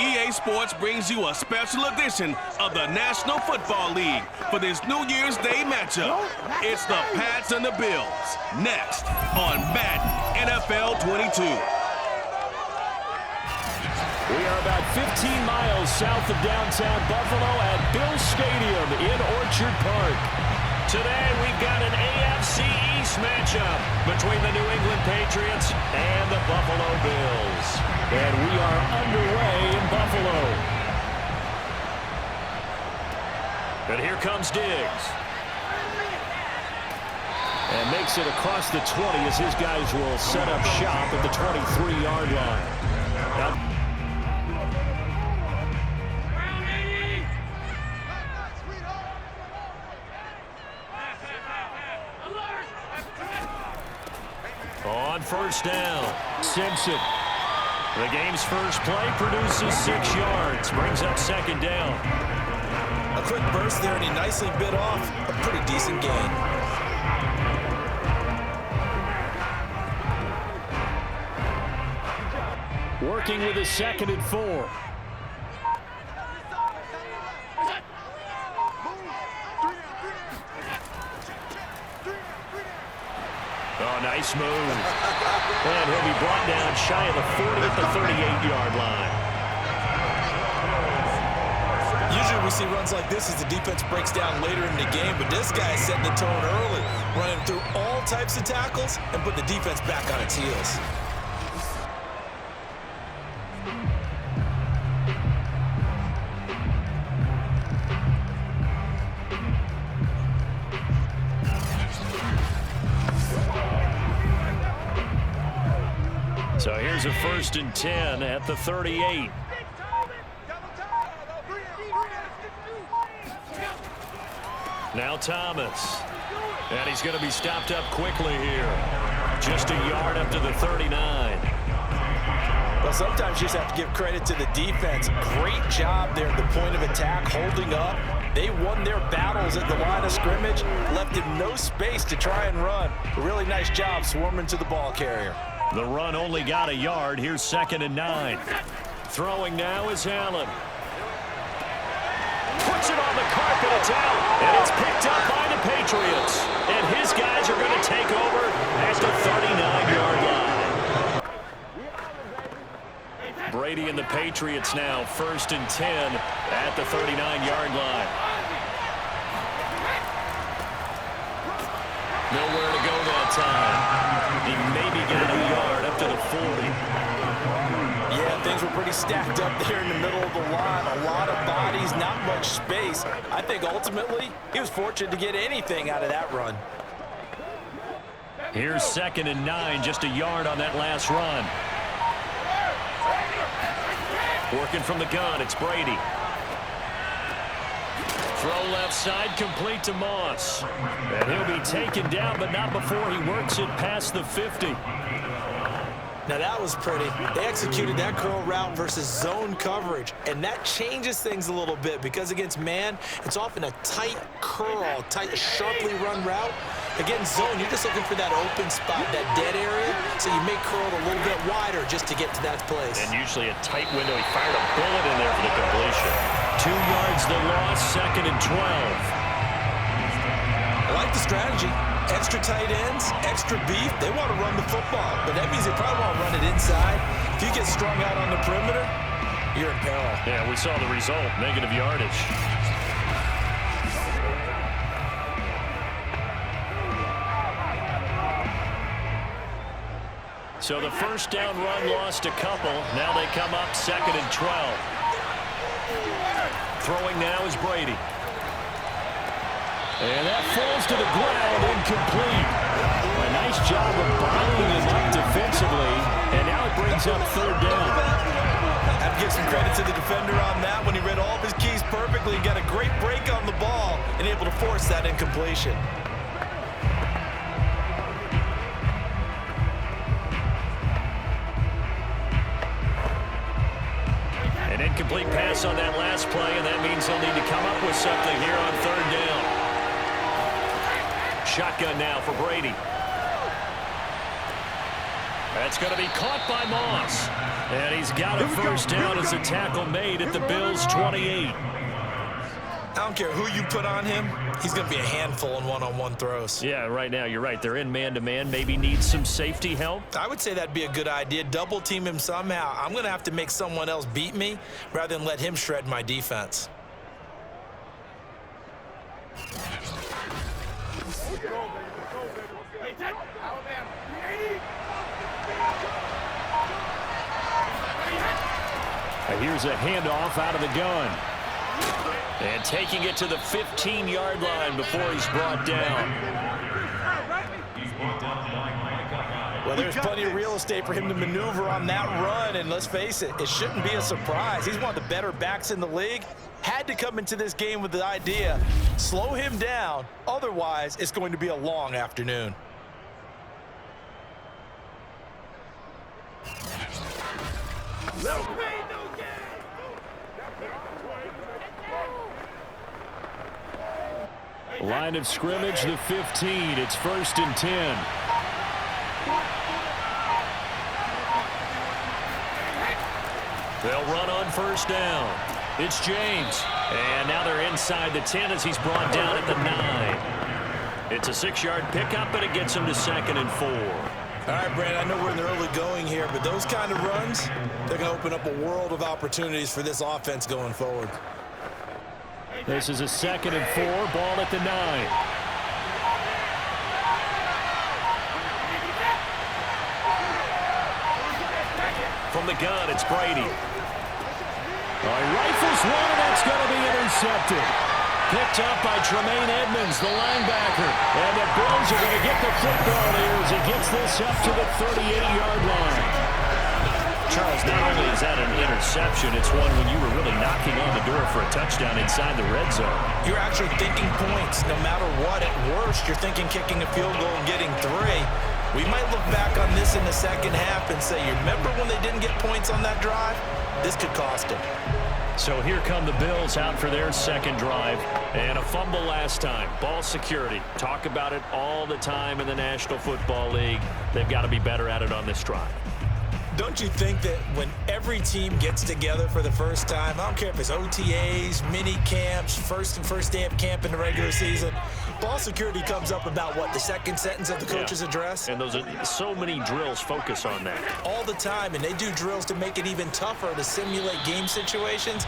EA Sports brings you a special edition of the National Football League for this New Year's Day matchup. It's the Pats and the Bills, next on Madden NFL 22. We are about 15 miles south of downtown Buffalo at Bill Stadium in Orchard Park. Today we've got an AFC East matchup between the New England Patriots and the Buffalo Bills. And we are underway in Buffalo. And here comes Diggs. And makes it across the 20 as his guys will set up shop at the 23-yard line. Now, on first down, Simpson. The game's first play produces 6 yards, brings up second down. A quick burst there, and he nicely bit off a pretty decent gain. Working with a 2nd and 4. Oh, nice move. And he'll be brought down shy of the 40 at the 38-yard line. Usually we see runs like this as the defense breaks down later in the game, but this guy is setting the tone early, running through all types of tackles and put the defense back on its heels. So here's a 1st and 10 at the 38. Now Thomas. And he's going to be stopped up quickly here. Just a yard up to the 39. Well, sometimes you just have to give credit to the defense. Great job there at the point of attack, holding up. They won their battles at the line of scrimmage, left him no space to try and run. A really nice job swarming to the ball carrier. The run only got a yard. Here's 2nd and 9. Throwing now is Allen. Puts it on the carpet. It's out. And it's picked up by the Patriots. And his guys are going to take over at the 39-yard line. Brady and the Patriots now 1st and 10 at the 39-yard line. Nowhere to go that time. He maybe got a yard up to the 40. Yeah, things were pretty stacked up there in the middle of the line. A lot of bodies, not much space. I think ultimately he was fortunate to get anything out of that run. Here's 2nd and 9, just a yard on that last run. Working from the gun, it's Brady. Throw left side, complete to Moss. And he'll be taken down, but not before he works it past the 50. Now that was pretty. They executed that curl route versus zone coverage, and that changes things a little bit because against man, it's often a tight curl, sharply run route. Against zone, you're just looking for that open spot, that dead area, so you may curl it a little bit wider just to get to that place. And usually a tight window. He fired a bullet in there for the completion. 2 yards the loss, 2nd and 12. I like the strategy. Extra tight ends, extra beef. They want to run the football, but that means they probably want to run it inside. If you get strung out on the perimeter, you're in peril. Yeah, we saw the result, negative yardage. So the first down run lost a couple. Now they come up 2nd and 12. Throwing now is Brady. And that falls to the ground, incomplete. A nice job of bottling him up defensively, and now it brings up 3rd down. I have to give some credit to the defender on that when he read all of his keys perfectly and got a great break on the ball and able to force that incompletion. An incomplete pass on that last play, and that means they'll need to come up with something here on 3rd down. Shotgun now for Brady. That's going to be caught by Moss. And he's got a first down as a tackle made at the Bills' 28. I don't care who you put on him. He's going to be a handful in one-on-one throws. Yeah, right now, you're right. They're in man-to-man. Maybe needs some safety help. I would say that'd be a good idea. Double team him somehow. I'm going to have to make someone else beat me rather than let him shred my defense. And here's a handoff out of the gun. And taking it to the 15-yard line before he's brought down. Well, there's plenty of real estate for him to maneuver on that run, and let's face it, it shouldn't be a surprise. He's one of the better backs in the league. Had to come into this game with the idea, slow him down, otherwise it's going to be a long afternoon. Line of scrimmage, the 15. It's 1st and 10. They'll run on first down. It's James. And now they're inside the 10 as he's brought down at the 9. It's a 6-yard pickup, but it gets him to 2nd and 4. All right, Brad, I know we're in the early going here, but those kind of runs, they're going to open up a world of opportunities for this offense going forward. This is a 2nd and 4, ball at the 9. From the gun, it's Brady. Rifles one, and that's going to be intercepted. Picked up by Tremaine Edmonds, the linebacker. And the Bills are going to get the football here as he gets this up to the 38-yard line. Charles, not only is that an interception, it's one when you were really knocking on the door for a touchdown inside the red zone. You're actually thinking points no matter what. At worst, you're thinking kicking a field goal and getting 3. We might look back on this in the second half and say, you remember when they didn't get points on that drive? This could cost them. So here come the Bills out for their second drive. And a fumble last time. Ball security. Talk about it all the time in the National Football League. They've got to be better at it on this drive. Don't you think that when every team gets together for the first time, I don't care if it's OTAs, mini camps, first day of camp in the regular season, ball security comes up about what, the second sentence of the coach's address? And those are so many drills focus on that. All the time, and they do drills to make it even tougher to simulate game situations.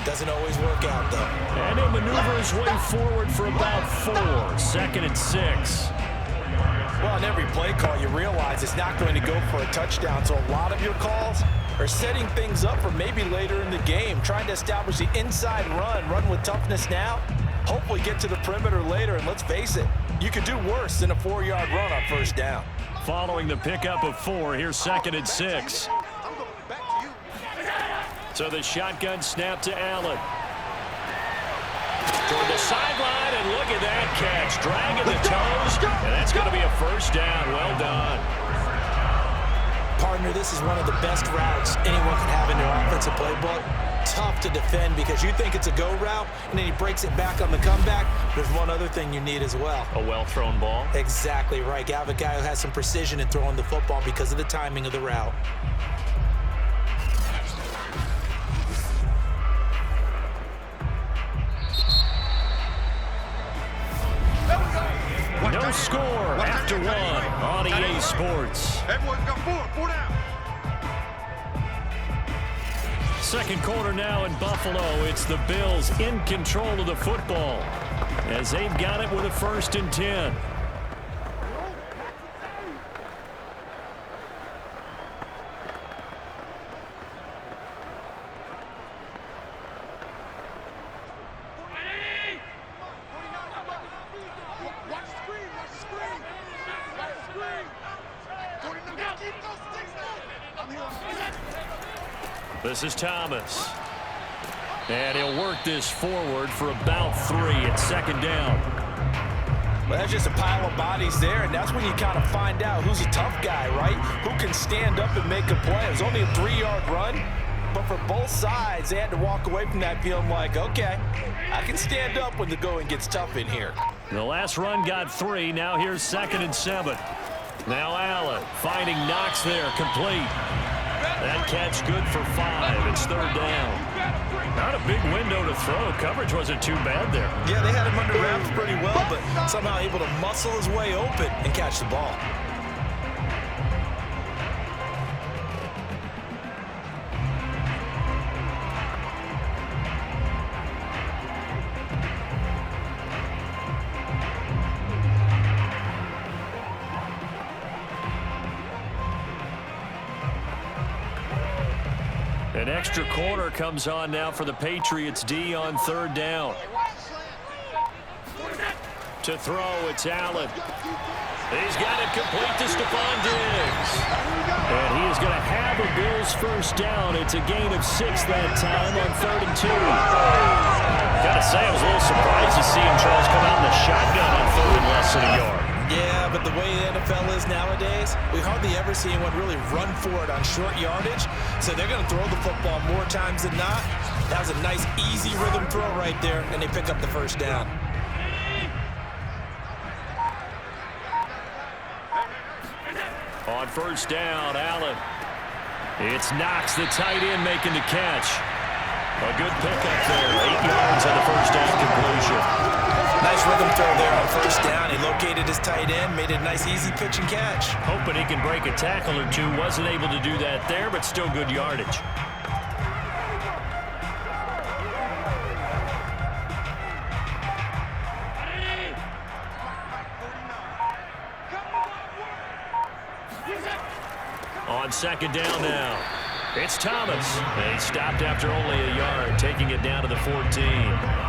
Doesn't always work out, though. And he maneuvers way forward for about 4. 2nd and 6. Well, on every play call, you realize it's not going to go for a touchdown, so a lot of your calls are setting things up for maybe later in the game, trying to establish the inside run with toughness now, hopefully get to the perimeter later, and let's face it, you could do worse than a 4-yard run on first down. Following the pickup of 4, here's 2nd and 6. So the shotgun snap to Allen. Toward the sideline, and look at that catch. Dragging the toes, and that's going to be a first down. Well done. Partner, this is one of the best routes anyone can have in their offensive playbook. Tough to defend because you think it's a go route, and then he breaks it back on the comeback. There's one other thing you need as well. A well-thrown ball. Exactly right. You have a guy who has some precision in throwing the football because of the timing of the route. No score after 1 on EA Sports. Everyone's got 4 down. Second quarter now in Buffalo. It's the Bills in control of the football as they've got it with a 1st and 10. This is Thomas. And he'll work this forward for about 3 at 2nd down. Well, that's just a pile of bodies there, and that's when you kind of find out who's a tough guy, right? Who can stand up and make a play. It was only a 3-yard run, but for both sides, they had to walk away from that feeling like, okay, I can stand up when the going gets tough in here. The last run got 3. Now here's 2nd and 7. Now Allen finding Knox there, complete. That catch, good for 5. It's 3rd down. Not a big window to throw. Coverage wasn't too bad there. Yeah, they had him under wraps pretty well, but somehow able to muscle his way open and catch the ball. An extra corner comes on now for the Patriots D on 3rd down. To throw, it's Allen. He's got it complete to Stephon Diggs. And he is going to have a Bills first down. It's a gain of 6 that time on 3rd and 2. Got to say, I was a little surprised to see him try to come out in the shotgun on 3rd and less than a yard. Yeah, but the way the NFL is nowadays, we hardly ever see anyone really run for it on short yardage. So they're going to throw the football more times than not. That was a nice, easy rhythm throw right there, and they pick up the first down. On 1st down, Allen. It's Knox, the tight end, making the catch. A good pickup there. 8 yards on the first down completion. Nice rhythm throw there on 1st down. He located his tight end, made it a nice, easy pitch and catch. Hoping he can break a tackle or two. Wasn't able to do that there, but still good yardage. On 2nd down now. It's Thomas. And he stopped after only a yard, taking it down to the 14.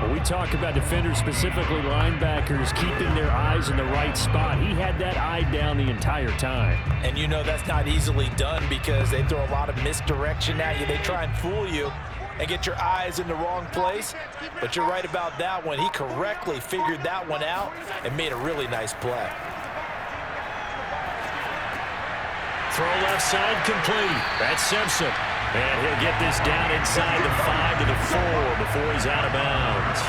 When we talk about defenders, specifically linebackers, keeping their eyes in the right spot, he had that eye down the entire time. And you know that's not easily done because they throw a lot of misdirection at you. They try and fool you and get your eyes in the wrong place. But you're right about that one. He correctly figured that one out and made a really nice play. Throw left side complete. That's Simpson. And he'll get this down inside the 5 to the 4 before he's out of bounds.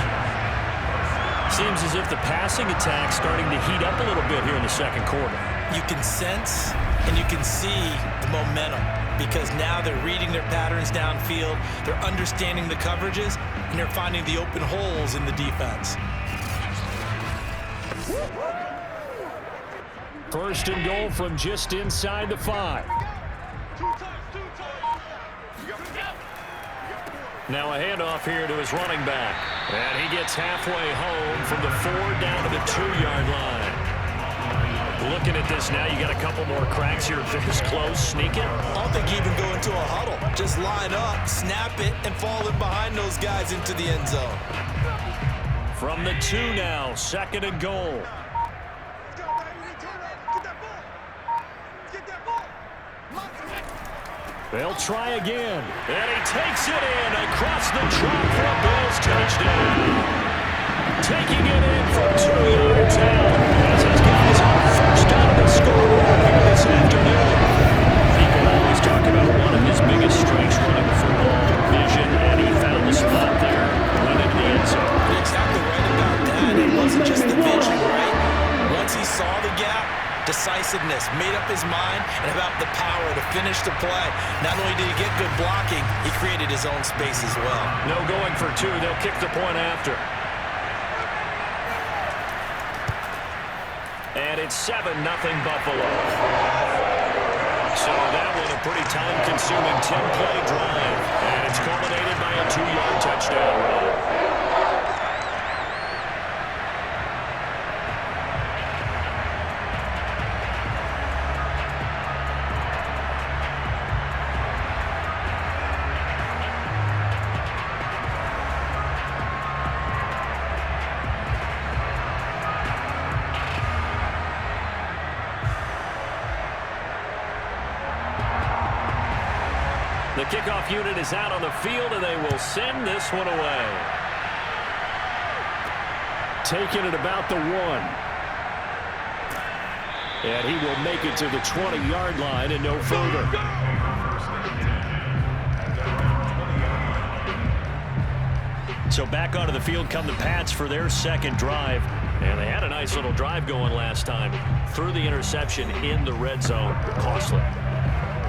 Seems as if the passing attack's starting to heat up a little bit here in the 2nd quarter. You can sense and you can see the momentum because now they're reading their patterns downfield, they're understanding the coverages, and they're finding the open holes in the defense. 1st and goal from just inside the 5. Now a handoff here to his running back. And he gets halfway home from the 4 down to the 2-yard line. Looking at this now, you got a couple more cracks here. This close, sneaking. I don't think you even go into a huddle. Just line up, snap it, and fall in behind those guys into the end zone. From the 2 now, 2nd and goal. They'll try again. And he takes it in across the track for a Bills touchdown. Taking it in from 2 yards out. As his guys on first down of the scoreboard here this afternoon. People always talk about one of his biggest strengths running the football, vision, and he found the spot there, went into the end zone. You're exactly right about that. It wasn't just the vision, right? Once he saw the gap, decisiveness, made up his mind, and about the power to finish the play. Not only did he get good blocking, he created his own space as well. No going for 2. They'll kick the point after. And it's 7-0 Buffalo. So that was a pretty time-consuming 10-play drive. And it's culminated by a 2-yard touchdown run. The kickoff unit is out on the field, and they will send this one away. Taking it about the 1. And he will make it to the 20-yard line and no further. So back onto the field come the Pats for their 2nd drive. And they had a nice little drive going last time. Threw the interception in the red zone. Costly.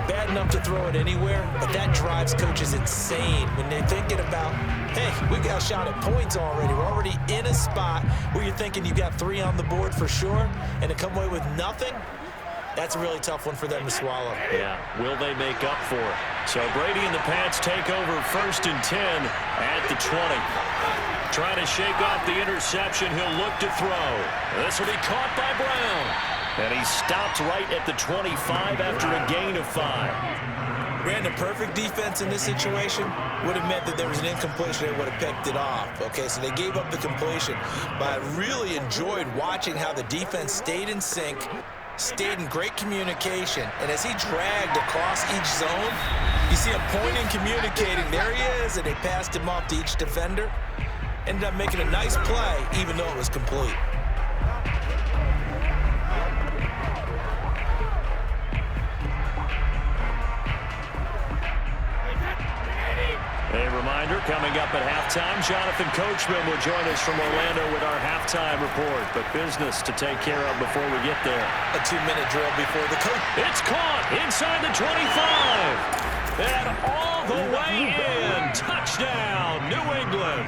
bad enough to throw it anywhere, but that drives coaches insane when they're thinking about, hey, we got a shot at points already. We're already in a spot where you're thinking you got 3 on the board for sure, and to come away with nothing, that's a really tough one for them to swallow. Yeah, will they make up for it? So Brady and the Pats take over 1st and 10 at the 20. Trying to shake off the interception, he'll look to throw. This will be caught by Brown. And he stopped right at the 25 after a gain of 5. Ran the perfect defense in this situation would have meant that there was an incompletion. They would have picked it off. Okay, so they gave up the completion. But I really enjoyed watching how the defense stayed in sync, stayed in great communication, and as he dragged across each zone, you see him pointing, communicating. There he is, and they passed him off to each defender. Ended up making a nice play, even though it was complete. A reminder, coming up at halftime, Jonathan Coachman will join us from Orlando with our halftime report. But business to take care of before we get there. A 2-minute drill before the coach. It's caught inside the 25. And all the way in. Touchdown, New England.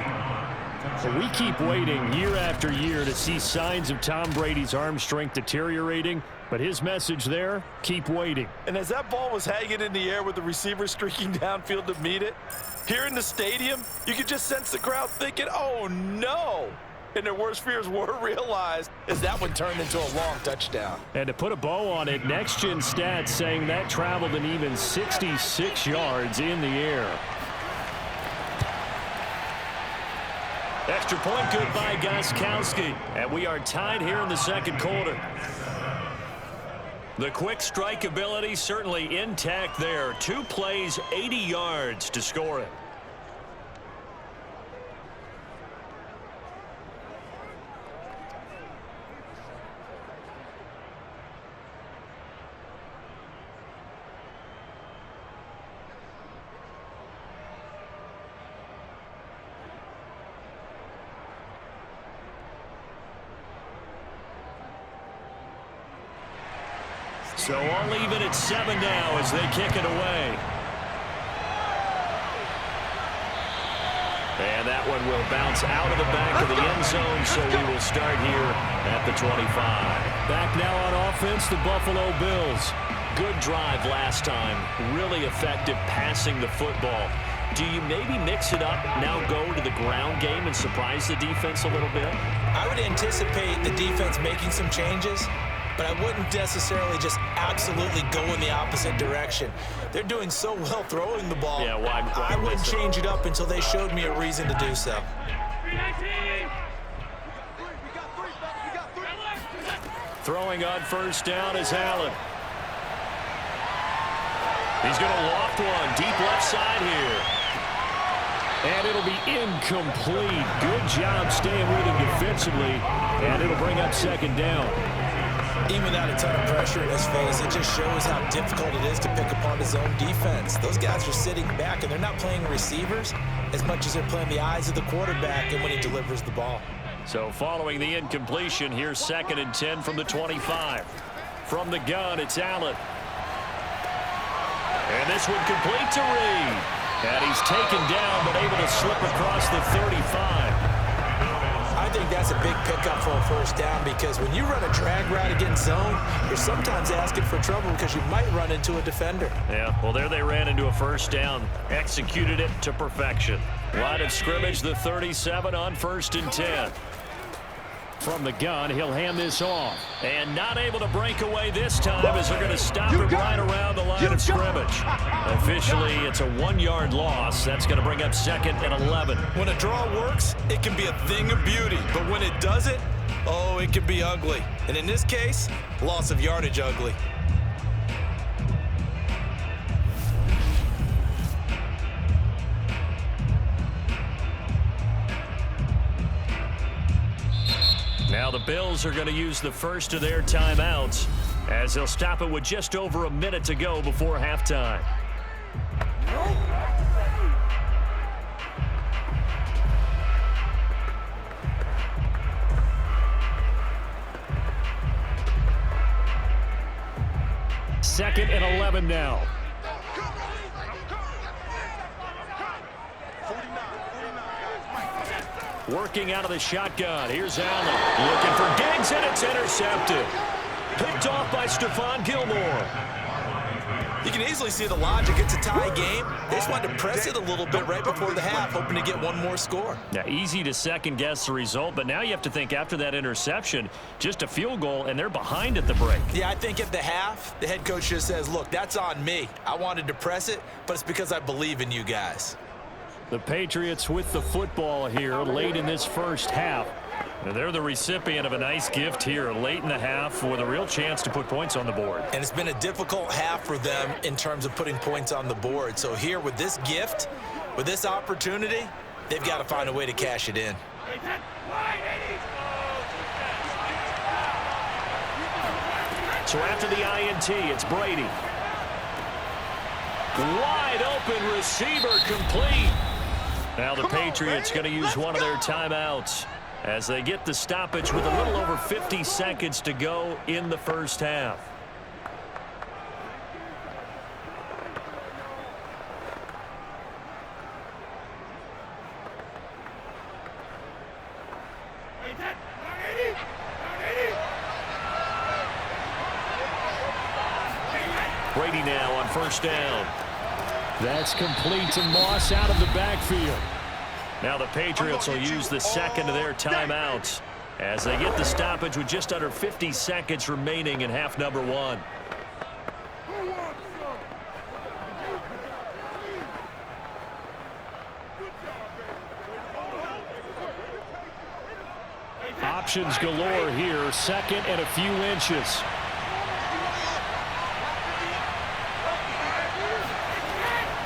We keep waiting year after year to see signs of Tom Brady's arm strength deteriorating. But his message there, keep waiting. And as that ball was hanging in the air with the receiver streaking downfield to meet it, here in the stadium, you could just sense the crowd thinking, oh, no. And their worst fears were realized as that one turned into a long touchdown. And to put a bow on it, Next Gen Stats saying that traveled an even 66 yards in the air. Extra point good by Gostkowski. And we are tied here in the second quarter. The quick strike ability certainly intact there. 2 plays, 80 yards to score it. So all even at 7 now as they kick it away. And that one will bounce out of the back of the end zone, so we will start here at the 25. Back now on offense, the Buffalo Bills. Good drive last time. Really effective passing the football. Do you maybe mix it up, now go to the ground game and surprise the defense a little bit? I would anticipate the defense making some changes, but I wouldn't necessarily just absolutely go in the opposite direction. They're doing so well throwing the ball. Yeah, why I wouldn't change it up until they showed me a reason to do so. Throwing on first down is Allen. He's going to loft one deep left side here. And it'll be incomplete. Good job staying with him defensively. And it'll bring up second down. Even without a ton of pressure in his face, it just shows how difficult it is to pick apart his own defense. Those guys are sitting back, and they're not playing receivers as much as they're playing the eyes of the quarterback and when he delivers the ball. So following the incompletion, here's 2nd and 10 from the 25. From the gun, it's Allen. And this one complete to Reed. And he's taken down, but able to slip across the 35. I think that's a big pickup for a first down, because when you run a drag route against zone, you're sometimes asking for trouble because you might run into a defender. Yeah, well, there they ran into a first down. Executed it to perfection. Line of scrimmage, the 37 on 1st and 10. From the gun, he'll hand this off. And not able to break away this time as they're going to stop him right around the line of scrimmage. Officially, it's a 1-yard loss. That's going to bring up 2nd and 11. When a draw works, it can be a thing of beauty. But when it doesn't, oh, it can be ugly. And in this case, loss of yardage ugly. Now the Bills are going to use the first of their timeouts as they'll stop it with just over a minute to go before halftime. Second and 11 now. Working out of the shotgun. Here's Allen. Looking for Diggs, and it's intercepted. Picked off by Stephon Gilmore. You can easily see the logic. It's a tie game. They just wanted to press it a little bit right before the half, hoping to get one more score. Now, easy to second-guess the result, but now you have to think after that interception, just a field goal, and they're behind at the break. Yeah, I think at the half, the head coach just says, look, that's on me. I wanted to press it, but it's because I believe in you guys. The Patriots with the football here late in this first half. Now they're the recipient of a nice gift here late in the half with a real chance to put points on the board. And it's been a difficult half for them in terms of putting points on the board. So here with this gift, with this opportunity, they've got to find a way to cash it in. So after the INT, it's Brady. Wide open receiver complete. Now the Patriots going to use one of their timeouts as they get the stoppage with a little over 50 seconds to go in the first half. Brady now on first down. That's complete to Moss out of the backfield. Now the Patriots will use the second of their timeouts as they get the stoppage with just under 50 seconds remaining in half number one. Options galore here, second and a few inches.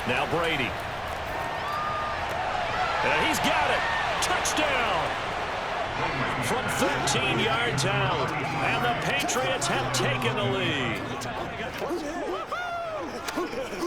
Now Brady. And he's got it. Touchdown. From 13 yards out. And the Patriots have taken the lead.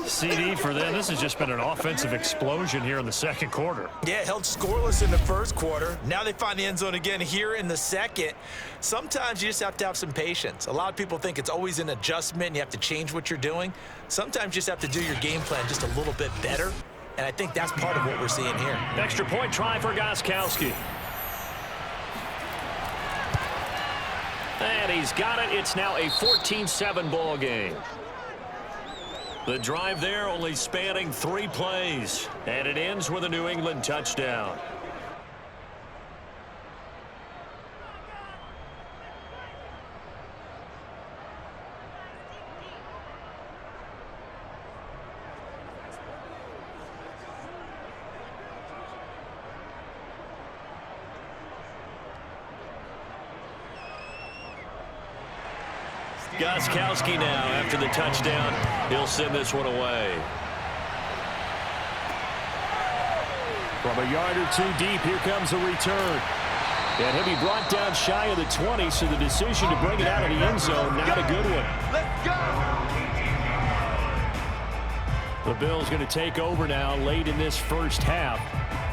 CD for them. This has just been an offensive explosion here in the second quarter. Yeah, held scoreless in the first quarter. Now they find the end zone again here in the second. Sometimes you just have to have some patience. A lot of people think it's always an adjustment. You have to change what you're doing. Sometimes you just have to do your game plan just a little bit better. And I think that's part of what we're seeing here. Extra point try for Gostkowski. And he's got it. It's now a 14-7 ball game. The drive there only spanning 3 plays. And it ends with a New England touchdown. Gostkowski now after the touchdown. He'll send this one away. From a yard or two deep, here comes a return. And he'll be brought down shy of the 20, so the decision to bring it out of the end zone, not a good one. Let's go! The Bills going to take over now late in this first half.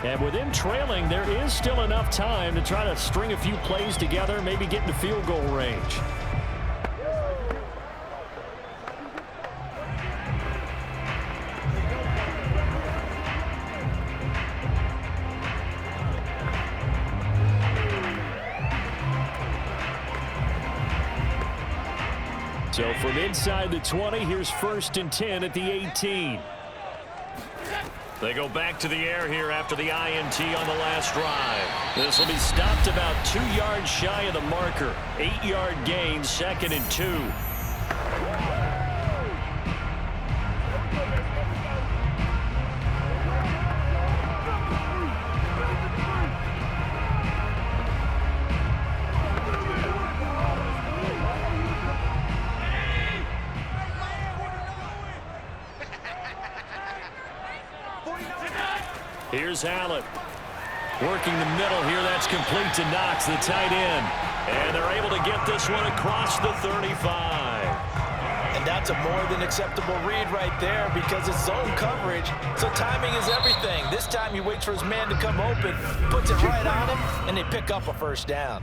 And with them trailing, there is still enough time to try to string a few plays together, maybe get into field goal range. So from inside the 20, here's 1st and 10 at the 18. They go back to the air here after the INT on the last drive. This will be stopped about 2 yards shy of the marker. 8-yard gain, 2nd and 2. Here's Allen. Working the middle here. That's complete to Knox, the tight end. And they're able to get this one across the 35. And that's a more than acceptable read right there because it's zone coverage. So timing is everything. This time he waits for his man to come open, puts it right on him, and they pick up a first down.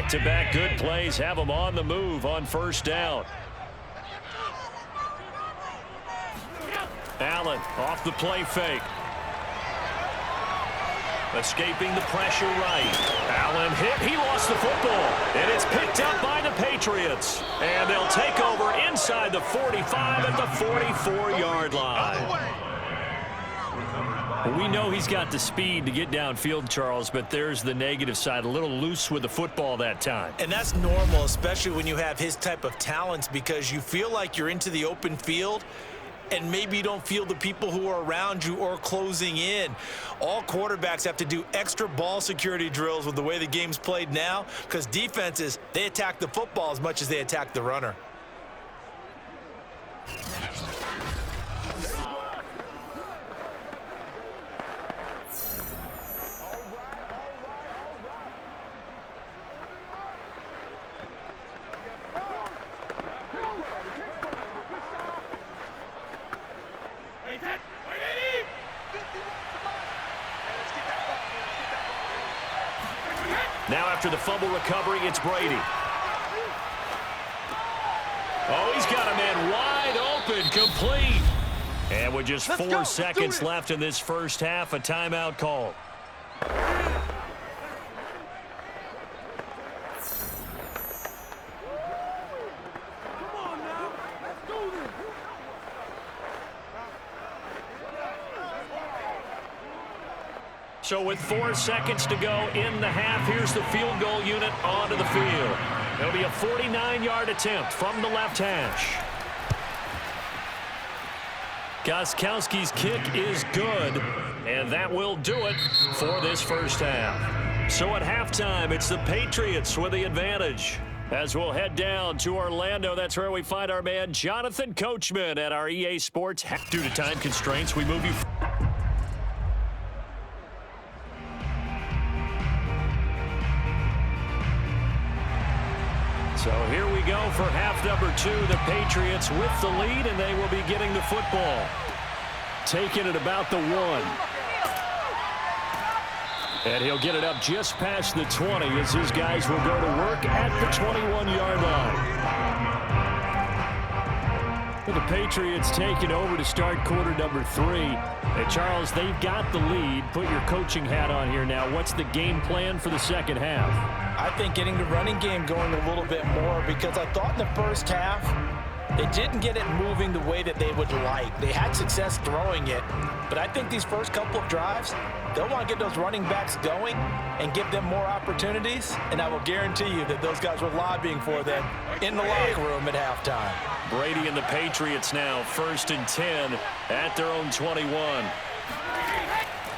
Back-to-back good plays have them on the move on first down. Allen off the play fake. Escaping the pressure right. Allen hit. He lost the football. And it's picked up by the Patriots. And they'll take over inside the 45 at the 44-yard line. We know he's got the speed to get downfield, Charles, but there's the negative side. A little loose with the football that time. And that's normal, especially when you have his type of talents, because you feel like you're into the open field and maybe you don't feel the people who are around you or closing in. All quarterbacks have to do extra ball security drills with the way the game's played now, because defenses, they attack the football as much as they attack the runner. Now after the fumble recovery, it's Brady. Oh, he's got a man wide open, complete. And with just 4 seconds left in this first half, a timeout call. So with 4 seconds to go in the half, here's the field goal unit onto the field. It'll be a 49-yard attempt from the left hash. Gostkowski's kick is good, and that will do it for this first half. So at halftime, it's the Patriots with the advantage. As we'll head down to Orlando, that's where we find our man Jonathan Coachman at our EA Sports. Due to time constraints, we move you. So here we go for half number 2. The Patriots with the lead, and they will be getting the football. Taking it about the 1. And he'll get it up just past the 20 as his guys will go to work at the 21-yard line. Well, the Patriots taking over to start quarter number 3. And Charles, they've got the lead. Put your coaching hat on here now. What's the game plan for the second half? I think getting the running game going a little bit more, because I thought in the first half they didn't get it moving the way that they would like. They had success throwing it, but I think these first couple of drives, they'll want to get those running backs going and give them more opportunities, and I will guarantee you that those guys were lobbying for them in the locker room at halftime. Brady and the Patriots now 1st and 10 at their own 21.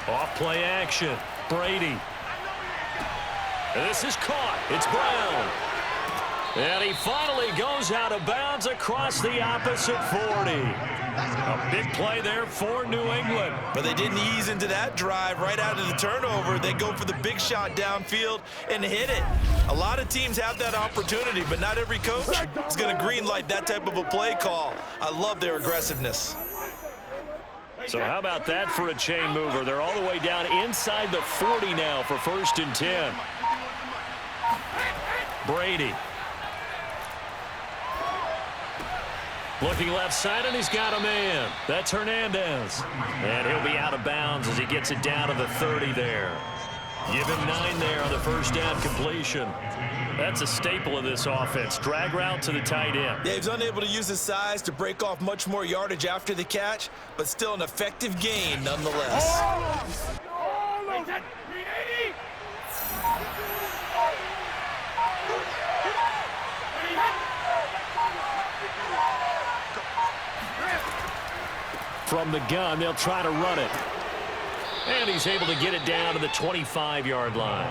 Off play action. Brady. This is caught. It's Brown. And he finally goes out of bounds across the opposite 40. A big play there for New England. But they didn't ease into that drive right out of the turnover. They go for the big shot downfield and hit it. A lot of teams have that opportunity, but not every coach is going to green light that type of a play call. I love their aggressiveness. So how about that for a chain mover? They're all the way down inside the 40 now for 1st and 10. Brady. Looking left side, and he's got a man. That's Hernandez. And he'll be out of bounds as he gets it down to the 30 there. Give him 9 there on the first down completion. That's a staple of this offense. Drag route to the tight end. Yeah, he's unable to use his size to break off much more yardage after the catch, but still an effective gain nonetheless. From the gun, they'll try to run it. And he's able to get it down to the 25-yard line.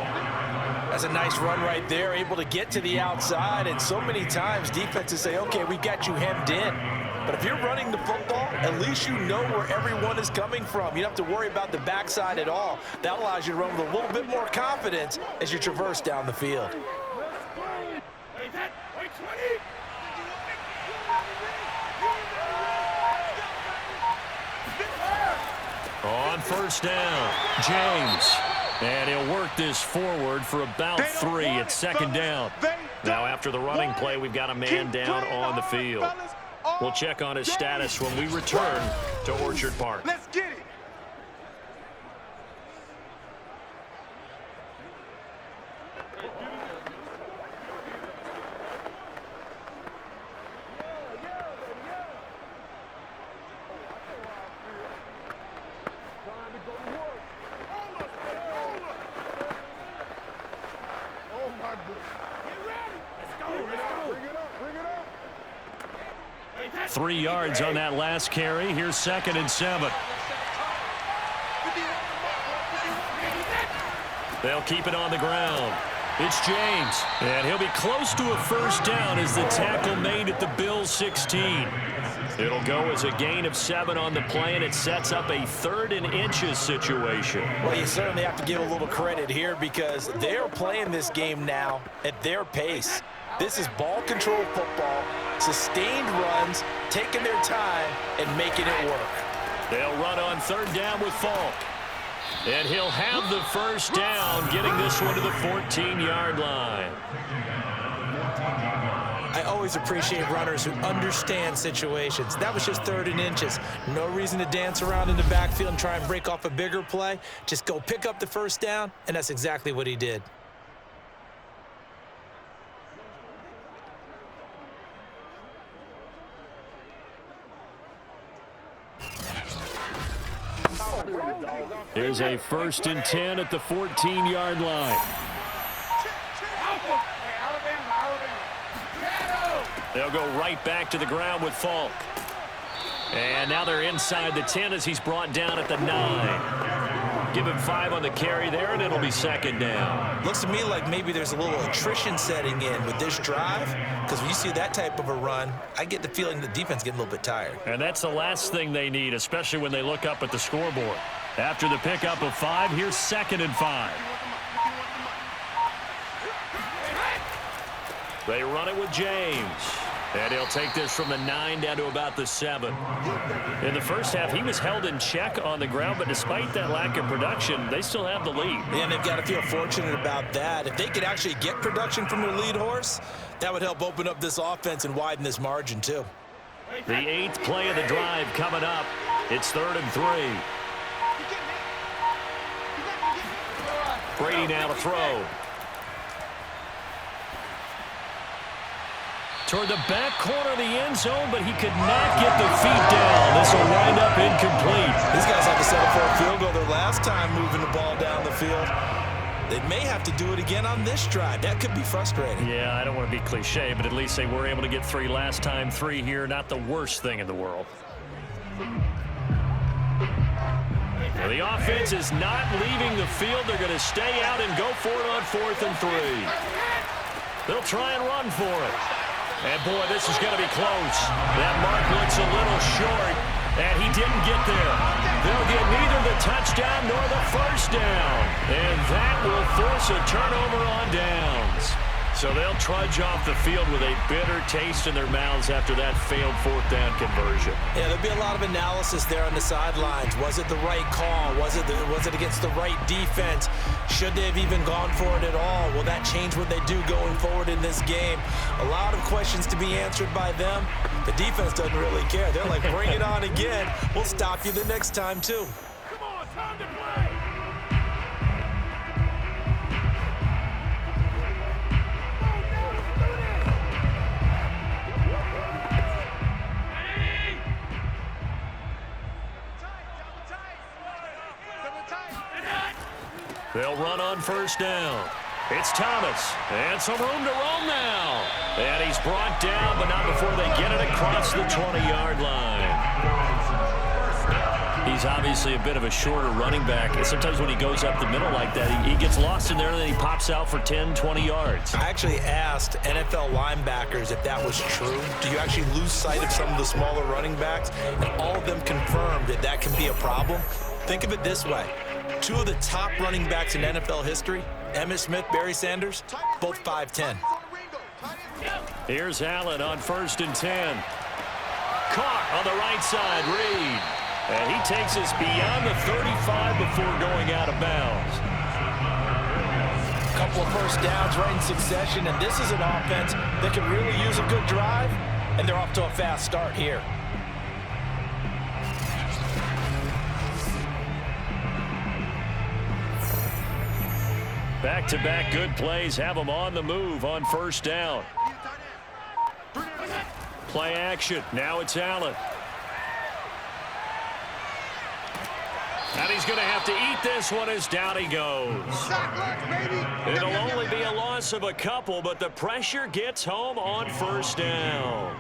That's a nice run right there, able to get to the outside. And so many times defenses say, okay, we got you hemmed in. But if you're running the football, at least you know where everyone is coming from. You don't have to worry about the backside at all. That allows you to run with a little bit more confidence as you traverse down the field. On first down, James. And he'll work this forward for about 3 at second down. Now after the running play, we've got a man down on the field. We'll check on his status when we return to Orchard Park. Let's get it. Oh my goodness. Get ready. Let's go. Bring it up. Bring it up. 3 yards on that last carry. Here's 2nd and 7. They'll keep it on the ground. It's James, and he'll be close to a first down as the tackle made at the Bills' 16. It'll go as a gain of 7 on the play, and it sets up a 3rd and inches situation. Well, you certainly have to give a little credit here because they're playing this game now at their pace. This is ball control football, sustained runs, taking their time, and making it work. They'll run on 3rd down with Faulk. And he'll have the first down, getting this one to the 14-yard line. I always appreciate runners who understand situations. That was just 3rd and inches. No reason to dance around in the backfield and try and break off a bigger play. Just go pick up the first down, and that's exactly what he did. Here's a 1st and 10 at the 14-yard line. They'll go right back to the ground with Faulk. And now they're inside the 10 as he's brought down at the 9. Give him 5 on the carry there, and it'll be 2nd down. Looks to me like maybe there's a little attrition setting in with this drive, because when you see that type of a run, I get the feeling the defense getting a little bit tired. And that's the last thing they need, especially when they look up at the scoreboard. After the pickup of 5, here's 2nd and 5. They run it with James. And he'll take this from the 9 down to about the 7. In the first half, he was held in check on the ground, but despite that lack of production, they still have the lead. And they've got to feel fortunate about that. If they could actually get production from their lead horse, that would help open up this offense and widen this margin, too. The 8th play of the drive coming up. It's 3rd and 3. Brady now to throw. Toward the back corner of the end zone, but he could not get the feet down. This will wind up incomplete. These guys had to settle for a field goal their last time moving the ball down the field. They may have to do it again on this drive. That could be frustrating. Yeah, I don't want to be cliche, but at least they were able to get 3 last time. 3 here, not the worst thing in the world. Well, the offense is not leaving the field. They're going to stay out and go for it on 4th and 3. They'll try and run for it. And, boy, this is going to be close. That mark looks a little short, and he didn't get there. They'll get neither the touchdown nor the first down. And that will force a turnover on downs. So they'll trudge off the field with a bitter taste in their mouths after that failed 4th down conversion. Yeah, there'll be a lot of analysis there on the sidelines. Was it the right call? Was it against the right defense? Should they have even gone for it at all? Will that change what they do going forward in this game? A lot of questions to be answered by them. The defense doesn't really care. They're like, bring it on again. We'll stop you the next time, too. Come on, time to play. They'll run on 1st down. It's Thomas, and some room to roam now. And he's brought down, but not before they get it across the 20-yard line. He's obviously a bit of a shorter running back. And sometimes when he goes up the middle like that, he gets lost in there, and then he pops out for 10, 20 yards. I actually asked NFL linebackers if that was true. Do you actually lose sight of some of the smaller running backs? And all of them confirmed that that can be a problem. Think of it this way. 2 of the top running backs in NFL history, Emmitt Smith, Barry Sanders, both 5'10". Here's Allen on 1st and 10. Caught on the right side, Reed. And he takes us beyond the 35 before going out of bounds. couple of first downs right in succession, and this is an offense that can really use a good drive, and they're off to a fast start here. Back-to-back good plays have them on the move on first down. Play action. Now it's Allen. And he's going to have to eat this one as down he goes. It'll only be a loss of a couple, but the pressure gets home on first down.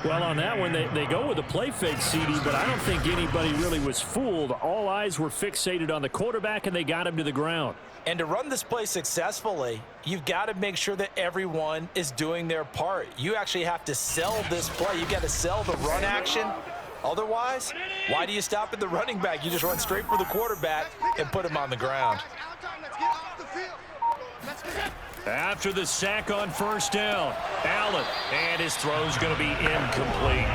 Well, on that one, they go with a play fake, CD, but I don't think anybody really was fooled. All eyes were fixated on the quarterback, and they got him to the ground. And to run this play successfully, you've got to make sure that everyone is doing their part. You actually have to sell this play. You've got to sell the run action. Otherwise, why do you stop at the running back? You just run straight for the quarterback and put him on the ground. After the sack on first down, Allen, and his throw's going to be incomplete.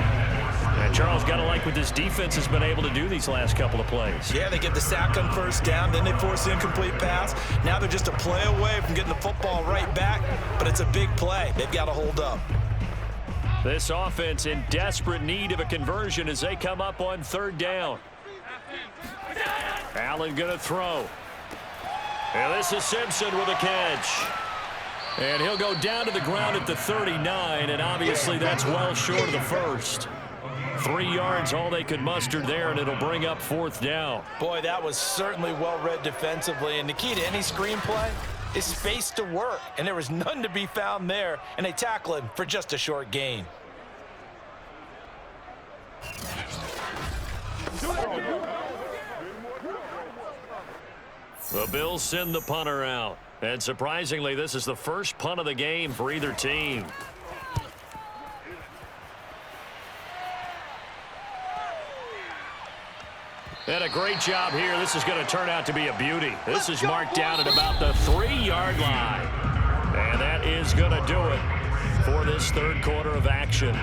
And Charles, got to like what this defense has been able to do these last couple of plays. Yeah, they get the sack on first down, then they force the incomplete pass. Now they're just a play away from getting the football right back, but it's a big play. They've got to hold up. This offense in desperate need of a conversion as they come up on third down. Allen going to throw. And this is Simpson with a catch. And he'll go down to the ground at the 39, and obviously that's well short of the first. 3 yards, all they could muster there, and it'll bring up fourth down. Boy, that was certainly well read defensively, and the key to any screenplay is space to work, and there was none to be found there, and they tackle him for just a short gain. The Bills send the punter out, and surprisingly, this is the first punt of the game for either team. And a great job here. This is going to turn out to be a beauty. This is marked down at about the 3-yard line. And that is going to do it for this third quarter of action.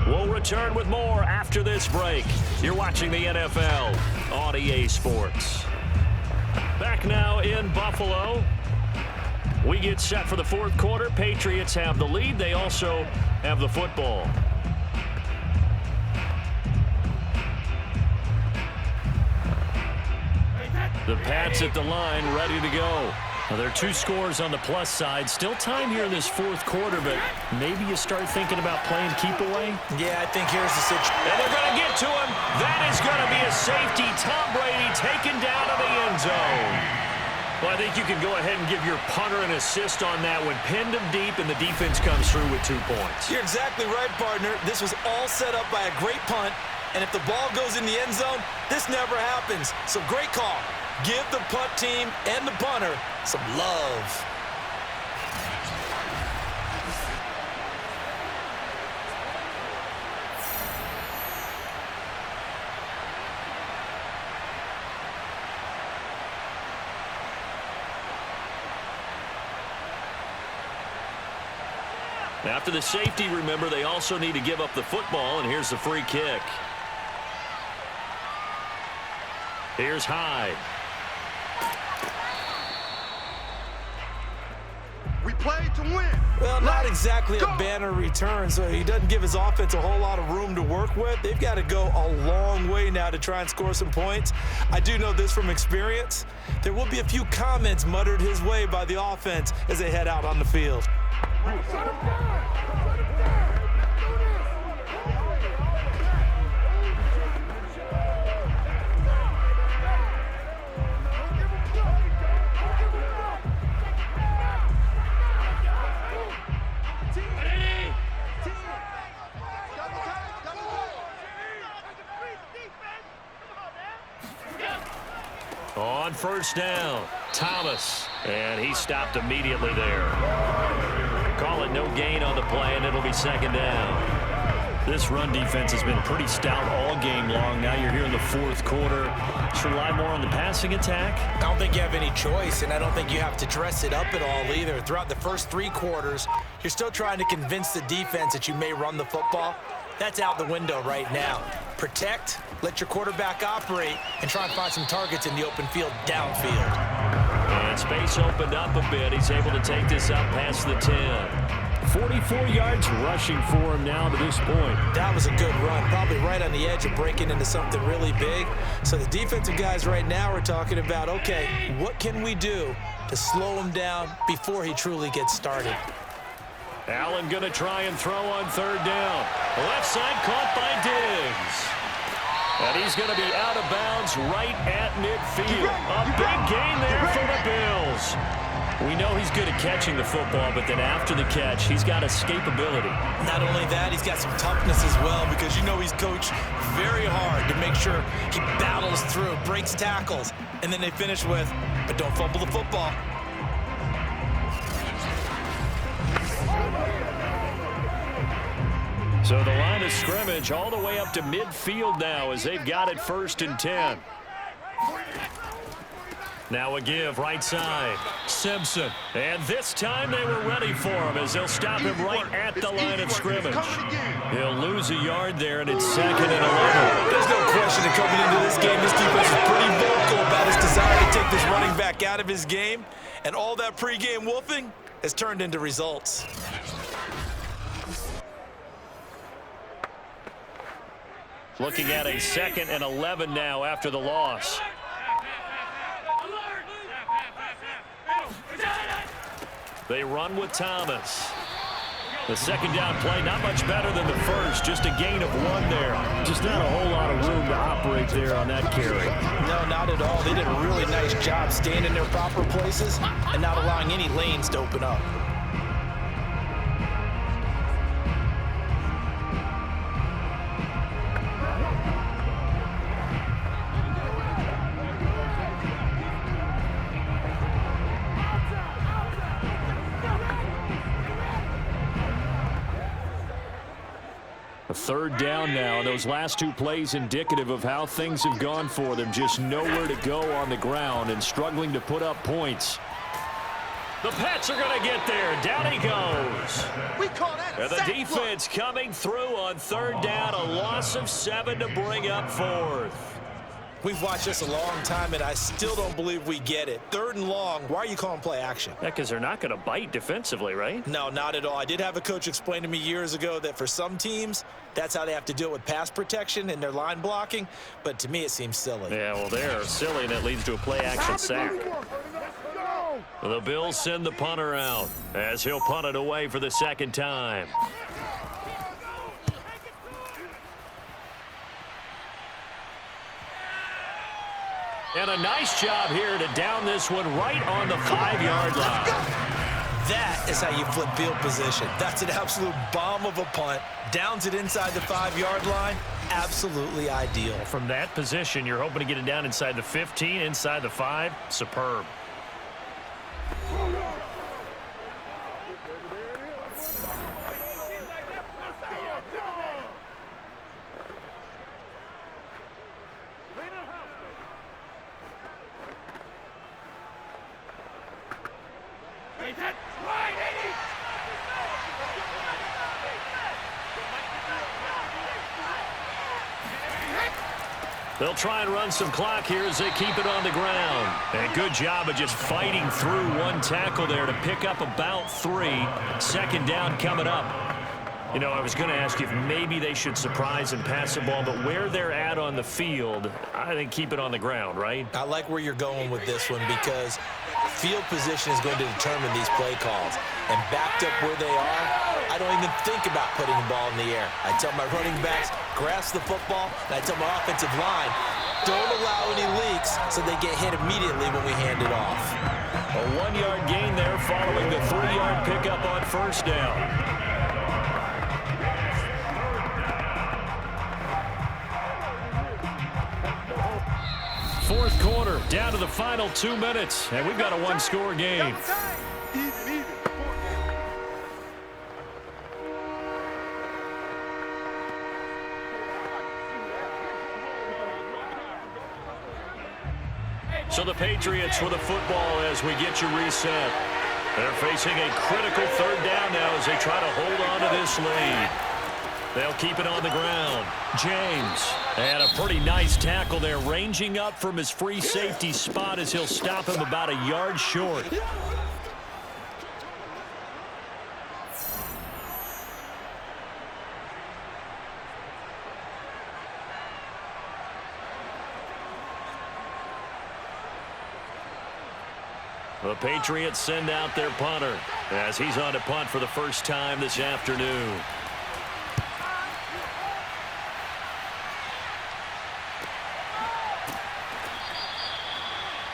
We'll return with more after this break. You're watching the NFL on EA Sports. Back now in Buffalo. We get set for the fourth quarter. Patriots have the lead. They also have the football. The Pats at the line, ready to go. Now, there are 2 scores on the plus side. Still time here in this fourth quarter, but maybe you start thinking about playing keep away. Yeah, I think here's the situation. And they're going to get to him. That is going to be a safety. Tom Brady taken down to the end zone. Well, I think you can go ahead and give your punter an assist on that one. Pinned him deep, and the defense comes through with 2 points. You're exactly right, partner. This was all set up by a great punt, and if the ball goes in the end zone, this never happens. So great call. Give the punt team and the punter some love. After the safety, remember, they also need to give up the football, and here's the free kick. Here's Hyde. We played to win. Well, not exactly a banner return, so he doesn't give his offense a whole lot of room to work with. They've got to go a long way now to try and score some points. I do know this from experience. There will be a few comments muttered his way by the offense as they head out on the field. On first down, Thomas, and he stopped immediately there. Call it no gain on the play, and it'll be second down. This run defense has been pretty stout all game long. Now you're here in the fourth quarter. Should rely more on the passing attack? I don't think you have any choice, and I don't think you have to dress it up at all either. Throughout the first 3 quarters, you're still trying to convince the defense that you may run the football. That's out the window right now. Protect, let your quarterback operate, and try and find some targets in the open field downfield. And space opened up a bit. He's able to take this up past the 10. 44 yards rushing for him now to this point. That was a good run, probably right on the edge of breaking into something really big. So the defensive guys right now are talking about, okay, what can we do to slow him down before he truly gets started? Allen going to try and throw on third down. Left side caught by Diggs. And he's going to be out of bounds right at midfield. A big gain there for the Bills. We know he's good at catching the football, but then after the catch, he's got escapability. Not only that, he's got some toughness as well, because you know he's coached very hard to make sure he battles through, breaks tackles, and then they finish with, but don't fumble the football. So the line of scrimmage all the way up to midfield now as they've got it 1st and 10. Now a give right side. Simpson. And this time they were ready for him as they'll stop him right at the line of scrimmage. He'll lose a yard there, and it's 2nd and 11. There's no question that coming into this game, this defense is pretty vocal about his desire to take this running back out of his game. And all that pregame wolfing has turned into results. Looking at a 2nd and 11 now after the loss. They run with Thomas. The 2nd down play, not much better than the first. Just a gain of 1 there. Just not a whole lot of room to operate there on that carry. No, not at all. They did a really nice job staying in their proper places and not allowing any lanes to open up. A 3rd down now. Those last 2 plays indicative of how things have gone for them. Just nowhere to go on the ground and struggling to put up points. The Pats are going to get there. Down he goes. And the defense coming through on 3rd down. A loss of 7 to bring up 4th. We've watched this a long time, and I still don't believe we get it. 3rd and long, why are you calling play action? Yeah, because they're not going to bite defensively, right? No, not at all. I did have a coach explain to me years ago that for some teams, that's how they have to deal with pass protection and their line blocking, but to me it seems silly. Yeah, well, they're silly, and that leads to a play action sack. The Bills send the punter out as he'll punt it away for the 2nd time. And a nice job here to down this one right on the 5-yard line. That is how you flip field position. That's an absolute bomb of a punt. Downs it inside the 5-yard line. Absolutely ideal. From that position, you're hoping to get it down inside the 15, inside the 5. Superb. They'll try and run some clock here as they keep it on the ground. And good job of just fighting through one tackle there to pick up about 3. 2nd down coming up. You know, I was going to ask you if maybe they should surprise and pass the ball, but where they're at on the field, I think keep it on the ground, right? I like where you're going with this one because field position is going to determine these play calls. And backed up where they are, I don't even think about putting the ball in the air. I tell my running backs, grasp the football, and I tell my offensive line, don't allow any leaks so they get hit immediately when we hand it off. A 1-yard gain there following the 3-yard pickup on 1st down. Fourth quarter, down to the final 2 minutes, and we've got a 1-score game. So the Patriots with the football as we get you reset. They're facing a critical 3rd down now as they try to hold on to this lead. They'll keep it on the ground. James had a pretty nice tackle there, ranging up from his free safety spot as he'll stop him about a yard short. The Patriots send out their punter as he's on to punt for the first time this afternoon.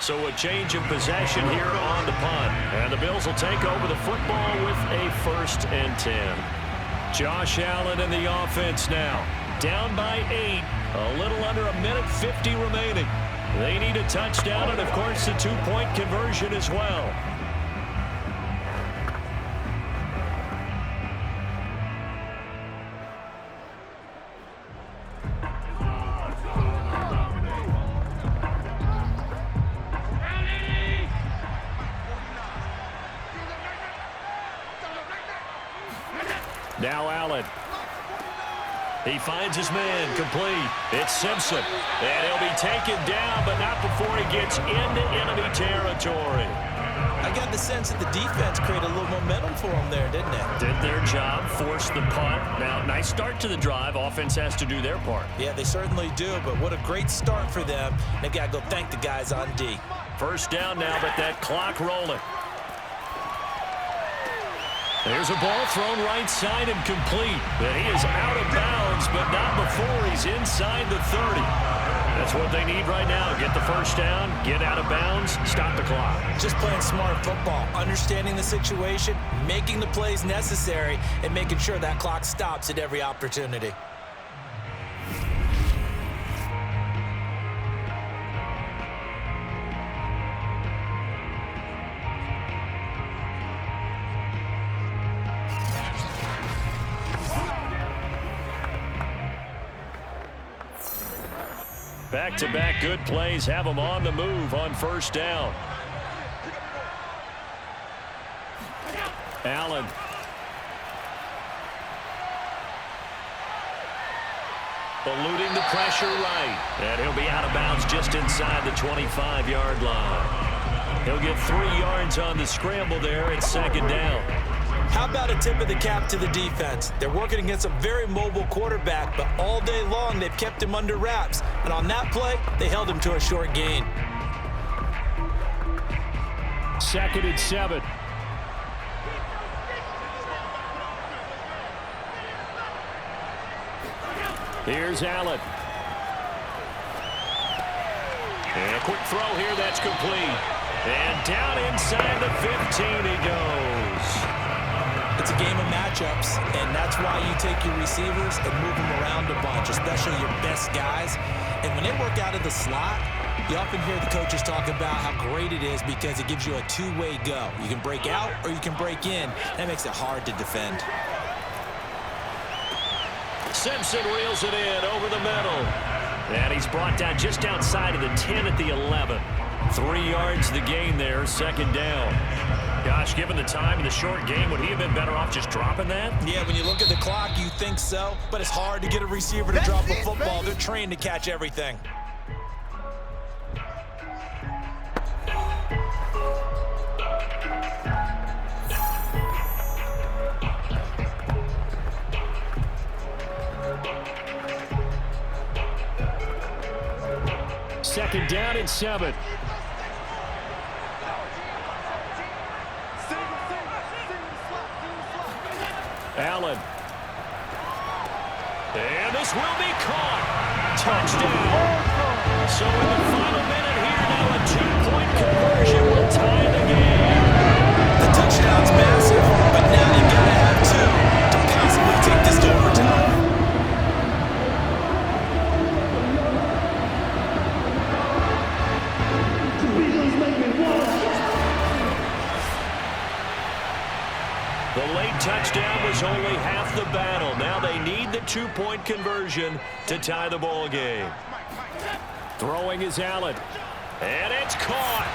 So a change of possession here on the punt. And the Bills will take over the football with a 1st and 10. Josh Allen in the offense now. Down by 8. A little under a minute 50 remaining. They need a touchdown and, of course, a 2-point conversion as well. Now Allen. He finds his man, complete. It's Simpson. And he'll be taken down, but not before he gets into enemy territory. I got the sense that the defense created a little momentum for them there, didn't it? Did their job, forced the punt. Now, nice start to the drive. Offense has to do their part. Yeah, they certainly do, but what a great start for them. They got to go thank the guys on D. First down now, but that clock rolling. There's a ball thrown right side and complete. And he is out of bounds, but not before he's inside the 30. That's what they need right now. Get the first down, get out of bounds, stop the clock. Just playing smart football, understanding the situation, making the plays necessary, and making sure that clock stops at every opportunity. Back-to-back good plays have them on the move on first down. Allen. Eluding the pressure right. And he'll be out of bounds just inside the 25-yard line. He'll get 3 yards on the scramble there at 2nd down. How about a tip of the cap to the defense? They're working against a very mobile quarterback, but all day long they've kept him under wraps. And on that play, they held him to a short gain. 2nd and 7. Here's Allen. And a quick throw here, that's complete. And down inside the 15 he goes. It's a game of matchups, and that's why you take your receivers and move them around a bunch, especially your best guys. And when they work out of the slot, you often hear the coaches talk about how great it is because it gives you a two-way go. You can break out or you can break in. That makes it hard to defend. Simpson reels it in over the middle. And he's brought down just outside of the 10 at the 11. 3 yards the gain there, 2nd down. Gosh, given the time in the short game, would he have been better off just dropping that? Yeah, when you look at the clock, you think so, but it's hard to get a receiver to drop a football. They're trained to catch everything. Second down and 7. Allen. And this will be caught. Touchdown. So in the final minute here now, a 2-point conversion will tie the game. The touchdown's massive, but now they've got to have 2 to possibly take this to overtime. The late touchdown was only half the battle. Now they need the 2-point conversion to tie the ball game. Throwing is Allen. And it's caught.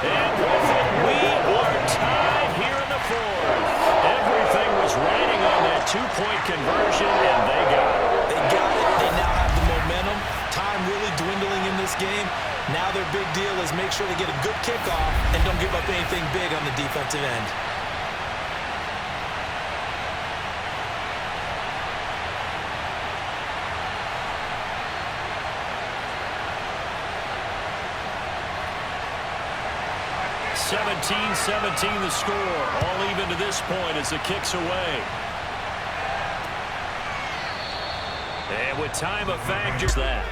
And with it, we are tied here in the 4th. Everything was riding on that two-point conversion, and they got it. They got it. They now have the momentum. Time really dwindling in this game. Now their big deal is make sure they get a good kickoff and don't give up anything big on the defensive end. (17-17) the score. All even to this point as the kick's away. And with time of factors that.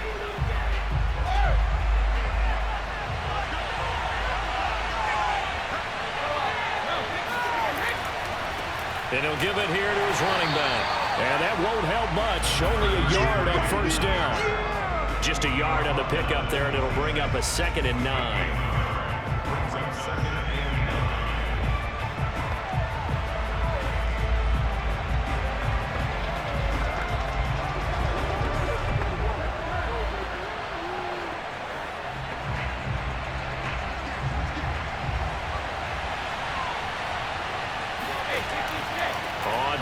And he'll give it here to his running back. And that won't help much. Only a yard on first down. Just a yard on the pickup there, and it'll bring up a 2nd and 9.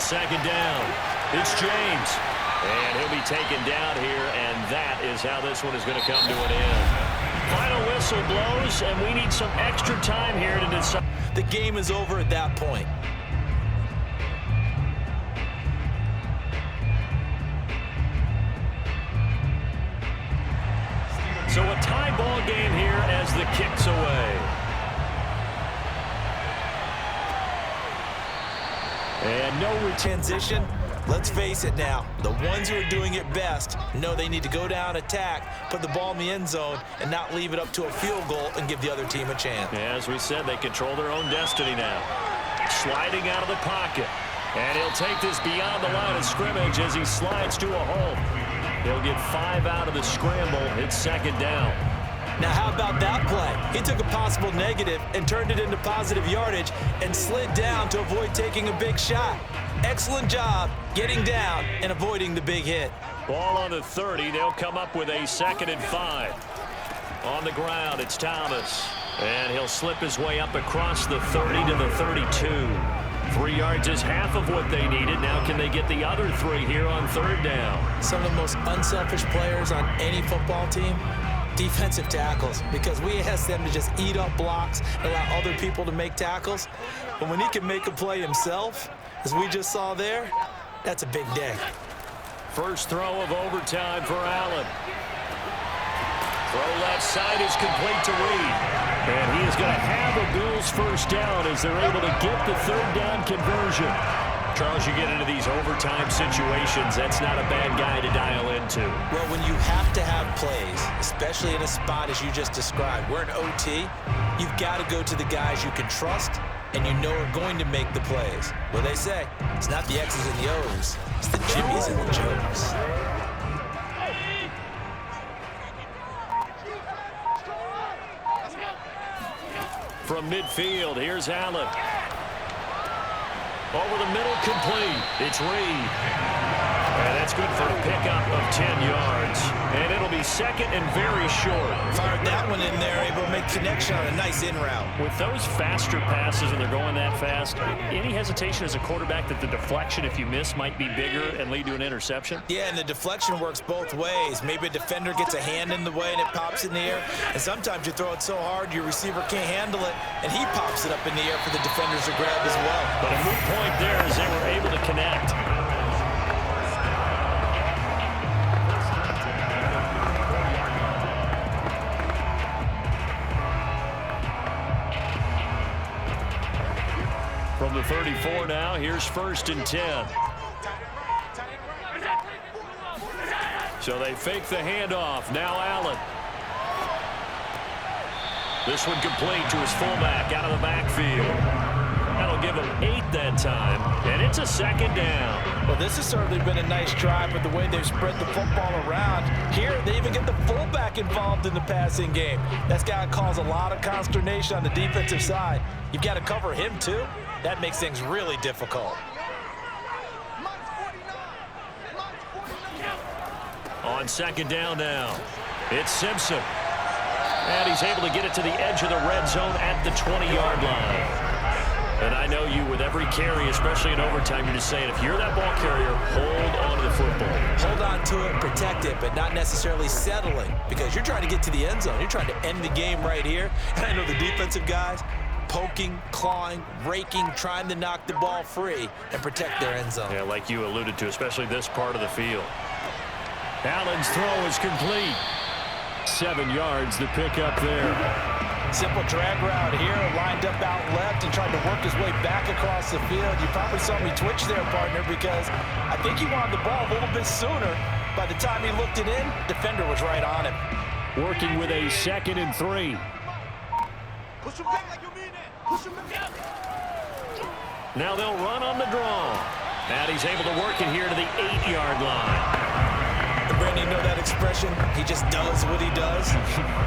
Second down. It's James. And he'll be taken down here, and that is how this one is going to come to an end. Final whistle blows, and we need some extra time here to decide. The game is over at that point. So a tie ball game here as the kick's away. And no transition. Let's face it now. The ones who are doing it best know they need to go down, attack, put the ball in the end zone, and not leave it up to a field goal and give the other team a chance. Yeah, as we said, they control their own destiny now. Sliding out of the pocket. And he'll take this beyond the line of scrimmage as he slides to a hole. He'll get 5 out of the scramble. It's 2nd down. Now, how about that play? He took a possible negative and turned it into positive yardage and slid down to avoid taking a big shot. Excellent job getting down and avoiding the big hit. Ball on the 30. They'll come up with a 2nd and 5. On the ground, it's Thomas. And he'll slip his way up across the 30 to the 32. 3 yards is half of what they needed. Now can they get the other 3 here on 3rd down? Some of the most unselfish players on any football team, defensive tackles, because we ask them to just eat up blocks and allow other people to make tackles. But when he can make a play himself, as we just saw there, that's a big day. First throw of overtime for Allen. Throw left side is complete to Reed. And he is going to have a Bills first down as they're able to get the 3rd down conversion. Charles, you get into these overtime situations, that's not a bad guy to dial into. Well, when you have to have plays, especially in a spot as you just described, we're in OT, you've got to go to the guys you can trust and you know are going to make the plays. Well, they say, it's not the X's and the O's, it's the Jimmies and the Joes. From midfield, here's Allen. Over the middle, complete. It's Reed. And that's good for a pickup of 10 yards. And it'll be 2nd and very short. Fired that one in there, able to make connection on a nice in route. With those faster passes and they're going that fast, any hesitation as a quarterback that the deflection, if you miss, might be bigger and lead to an interception? Yeah, and the deflection works both ways. Maybe a defender gets a hand in the way and it pops in the air. And sometimes you throw it so hard your receiver can't handle it, and he pops it up in the air for the defenders to grab as well. But a good point there is they were able to connect. From the 34 now, here's 1st and 10. So they fake the handoff. Now Allen. This one complete to his fullback out of the backfield. That'll give him 8 that time, and it's a 2nd down. Well, this has certainly been a nice drive with the way they've spread the football around. Here, they even get the fullback involved in the passing game. That's got to cause a lot of consternation on the defensive side. You've got to cover him, too. That makes things really difficult. On 2nd down now, it's Simpson. And he's able to get it to the edge of the red zone at the 20-yard line. And I know you, with every carry, especially in overtime, you're just saying, if you're that ball carrier, hold on to the football. Hold on to it, protect it, but not necessarily settling, because you're trying to get to the end zone. You're trying to end the game right here. And I know the defensive guys, poking, clawing, raking, trying to knock the ball free and protect their end zone. Yeah, like you alluded to, especially this part of the field. Allen's throw is complete. 7 yards, the pickup there. Simple drag route here, lined up out left and tried to work his way back across the field. You probably saw me twitch there, partner, because I think he wanted the ball a little bit sooner. By the time he looked it in, defender was right on him. Working with a 2nd and 3. Push him back like you mean it. Push him back. Now they'll run on the draw. And he's able to work it here to the 8-yard line. Brady, you know that expression? He just does what he does.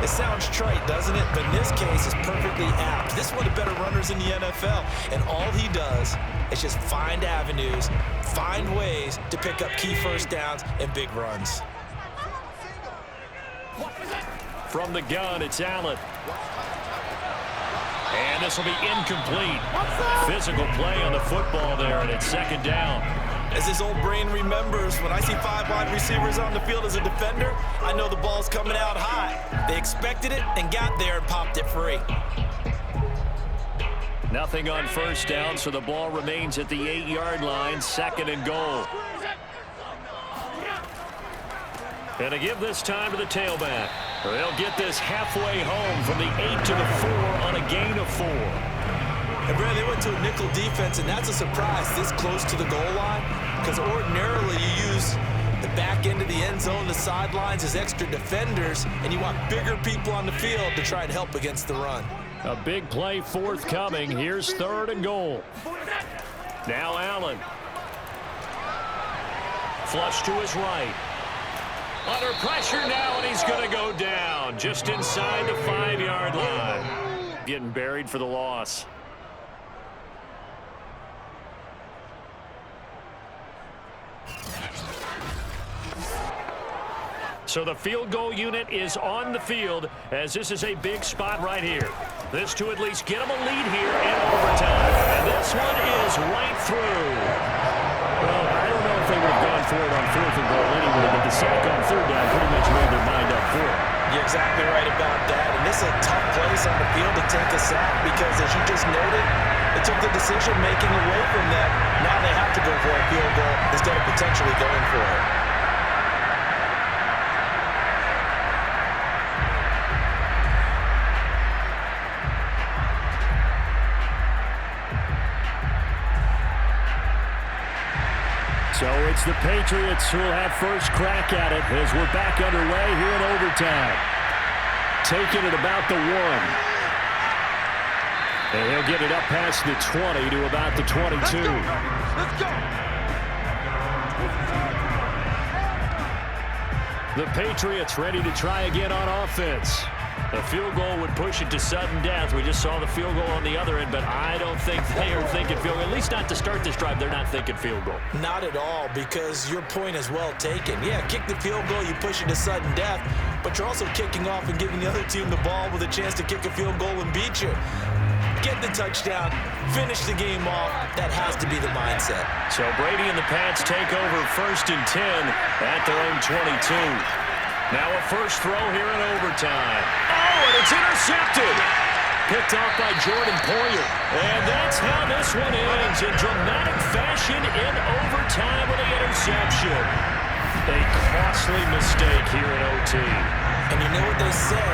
It sounds trite, doesn't it? But in this case, it's perfectly apt. This is one of the better runners in the NFL. And all he does is just find avenues, find ways to pick up key first downs and big runs. From the gun, it's Allen. And this will be incomplete. Physical play on the football there, and it's 2nd down. As his old brain remembers, when I see 5 wide receivers on the field as a defender, I know the ball's coming out high. They expected it and got there and popped it free. Nothing on 1st down, so the ball remains at the 8-yard line, 2nd and goal. And to give this time to the tailback. They'll get this halfway home from the 8 to the 4 on a gain of 4. And Brad, they went to a nickel defense, and that's a surprise this close to the goal line, because ordinarily you use the back end of the end zone, the sidelines as extra defenders, and you want bigger people on the field to try and help against the run. A big play forthcoming. Here's 3rd and goal. Now Allen. Flush to his right. Under pressure now, and he's going to go down just inside the 5-yard line. Getting buried for the loss. So the field goal unit is on the field, as this is a big spot right here. This to at least get them a lead here in overtime. And this one is right through. Well, I don't know if they would have gone for it on 4th and goal anyway, but the sack on 3rd down pretty much made their mind up for it. You're exactly right about that. And this is a tough place on the field to take a sack because, as you just noted, it took the decision-making away from them. Now they have to go for a field goal instead of potentially going for it. So it's the Patriots who will have first crack at it as we're back underway here in overtime. Taking it about the 1. And he'll get it up past the 20 to about the 22. Let's go. The Patriots ready to try again on offense. A field goal would push it to sudden death. We just saw the field goal on the other end, but I don't think they are thinking field goal. At least not to start this drive. They're not thinking field goal. Not at all, because your point is well taken. Yeah, kick the field goal, you push it to sudden death, but you're also kicking off and giving the other team the ball with a chance to kick a field goal and beat you. Get the touchdown, finish the game off. That has to be the mindset. So Brady and the Pats take over 1st and 10 at their own 22. Now a first throw here in overtime. Oh, and it's intercepted. Picked off by Jordan Poyer. And that's how this one ends in dramatic fashion in overtime with the interception. A costly mistake here in OT. And you know what they say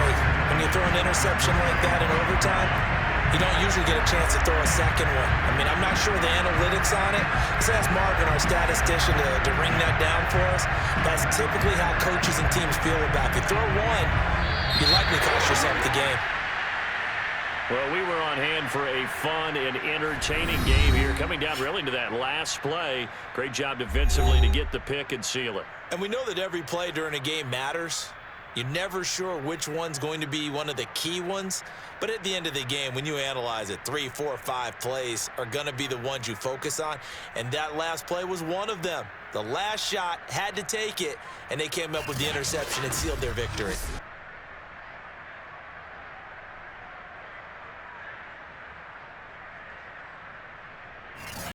when you throw an interception like that in overtime? You don't usually get a chance to throw a second one. I mean, I'm not sure the analytics on it. Let's ask Marvin, our statistician, to ring that down for us. That's typically how coaches and teams feel about it. If you throw one, you likely cost yourself the game. Well, we were on hand for a fun and entertaining game here, coming down really to that last play. Great job defensively to get the pick and seal it. And we know that every play during a game matters. You're never sure which one's going to be one of the key ones. But at the end of the game, when you analyze it, 3, 4, 5 plays are going to be the ones you focus on. And that last play was one of them. The last shot had to take it, and they came up with the interception and sealed their victory.